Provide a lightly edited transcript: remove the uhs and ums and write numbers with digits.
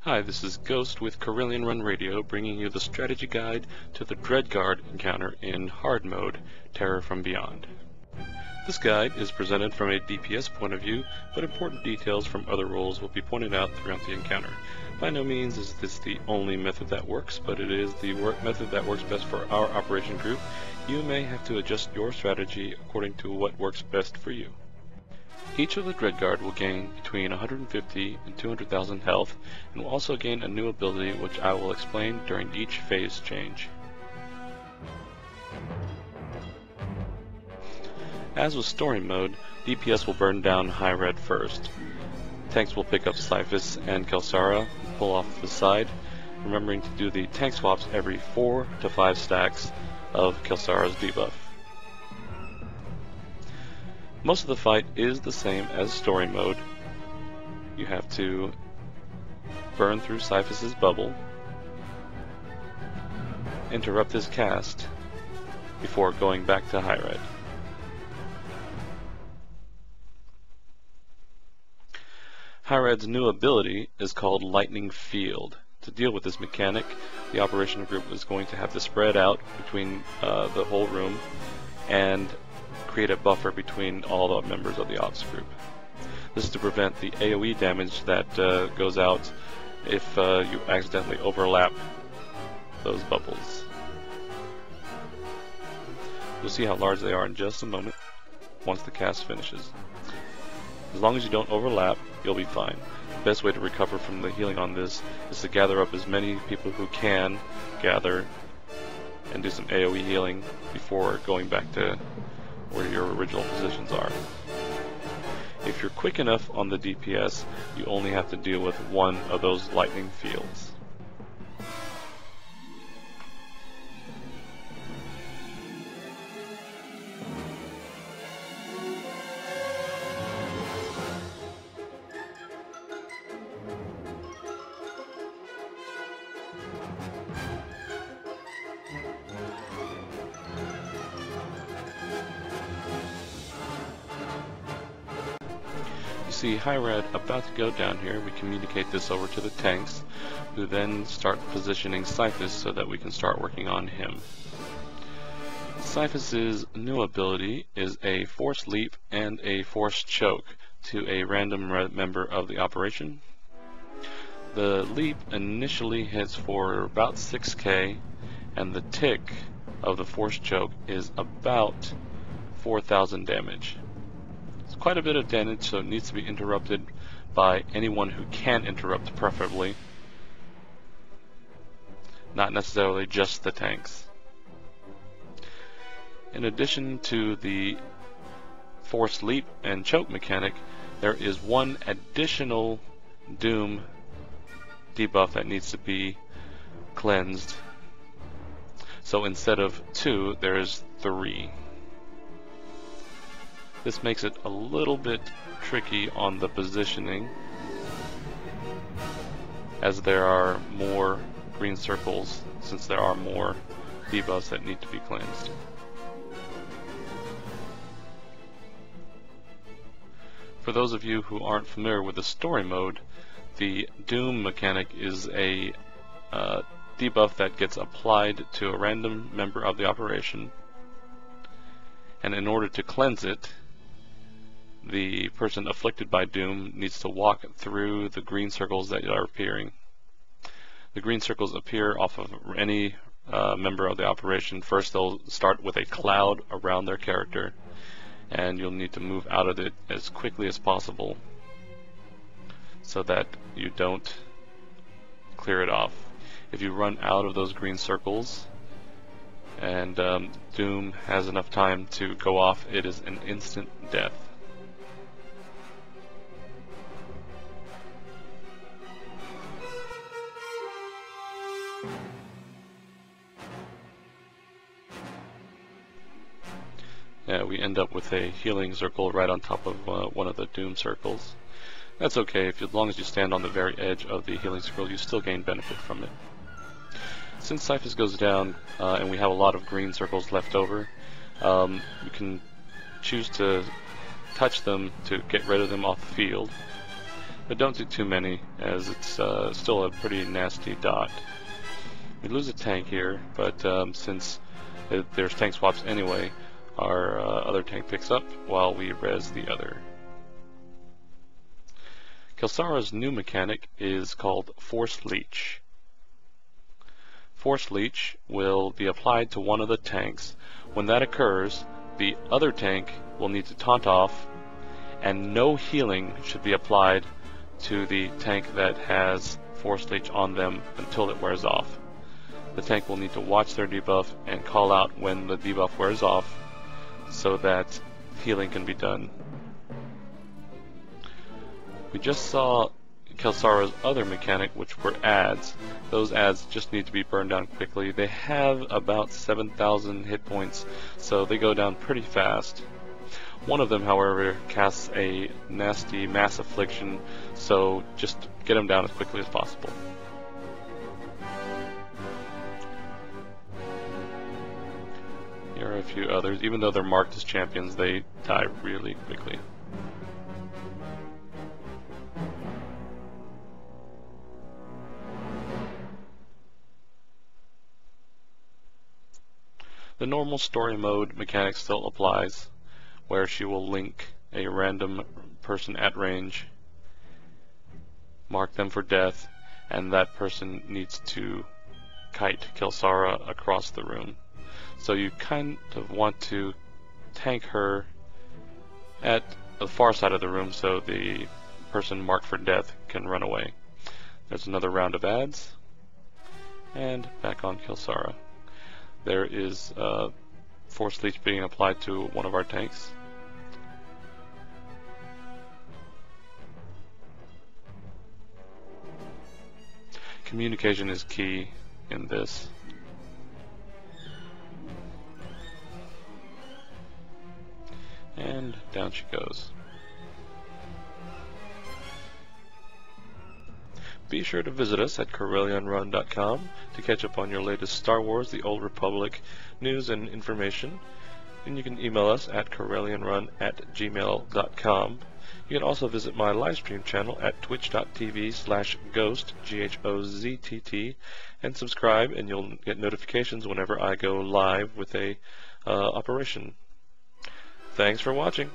Hi, this is Ghost with Corellian Run Radio, bringing you the strategy guide to the Dreadguard encounter in Hard Mode, Terror from Beyond. This guide is presented from a DPS point of view, but important details from other roles will be pointed out throughout the encounter. By no means is this the only method that works, but it is the method that works best for our operation group. You may have to adjust your strategy according to what works best for you. Each of the Dreadguard will gain between 150 and 200,000 health, and will also gain a new ability which I will explain during each phase change. As with story mode, DPS will burn down High Red first. Tanks will pick up Cyphus and Kelsara and pull off to the side, remembering to do the tank swaps every 4 to 5 stacks of Kelsara's debuff. Most of the fight is the same as story mode. You have to burn through Cyphus's bubble, interrupt his cast before going back to High Red. High Red's new ability is called Lightning Field. To deal with this mechanic, the operation group is going to have to spread out between the whole room and create a buffer between all the members of the ops group. This is to prevent the AoE damage that goes out if you accidentally overlap those bubbles. You'll see how large they are in just a moment once the cast finishes. As long as you don't overlap, you'll be fine. The best way to recover from the healing on this is to gather up as many people who can gather and do some AoE healing before going back to where your original positions are. If you're quick enough on the DPS, you only have to deal with one of those lightning fields. See High Red about to go down here. We communicate this over to the tanks, who then start positioning Cyphus so that we can start working on him. Cyphus's new ability is a Force Leap and a Force Choke to a random member of the operation. The leap initially hits for about 6k, and the tick of the Force Choke is about 4,000 damage. It's quite a bit of damage, so it needs to be interrupted by anyone who can interrupt, preferably. Not necessarily just the tanks. In addition to the Force Leap and Choke mechanic, there is one additional Doom debuff that needs to be cleansed. So instead of 2, there is 3. This makes it a little bit tricky on the positioning, as there are more green circles, since there are more debuffs that need to be cleansed. For those of you who aren't familiar with the story mode, the Doom mechanic is a debuff that gets applied to a random member of the operation, and in order to cleanse it, the person afflicted by Doom needs to walk through the green circles that are appearing. The green circles appear off of any member of the operation. First, they'll start with a cloud around their character, and you'll need to move out of it as quickly as possible so that you don't clear it off. If you run out of those green circles and Doom has enough time to go off, it is an instant death. Yeah, we end up with a healing circle right on top of one of the Doom circles. That's okay, as long as you stand on the very edge of the healing circle, you still gain benefit from it. Since Cyphus goes down and we have a lot of green circles left over, you can choose to touch them to get rid of them off the field. But don't do too many, as it's still a pretty nasty dot. We lose a tank here, but since there's tank swaps anyway, our other tank picks up while we res the other. Kelsara's new mechanic is called Force Leech. Force Leech will be applied to one of the tanks. When that occurs, the other tank will need to taunt off, and no healing should be applied to the tank that has Force Leech on them until it wears off. The tank will need to watch their debuff and call out when the debuff wears off so that healing can be done. We just saw Kelsara's other mechanic, which were ads. Those ads just need to be burned down quickly. They have about 7,000 hit points, so they go down pretty fast. One of them, however, casts a nasty mass affliction, so just get them down as quickly as possible. Here are a few others. Even though they're marked as champions, they die really quickly. The normal story mode mechanic still applies, where she will link a random person at range, mark them for death, and that person needs to kite Kelsara across the room. So you kind of want to tank her at the far side of the room so the person marked for death can run away. There's another round of ads, and back on Kelsara. There is Force Leech being applied to one of our tanks. Communication is key in this. And down she goes. Be sure to visit us at CorellianRun.com to catch up on your latest Star Wars: The Old Republic news and information. And you can email us at CorellianRun@gmail.com. You can also visit my livestream channel at twitch.tv/ghost, GHOZTT, and subscribe, and you'll get notifications whenever I go live with a operation. Thanks for watching.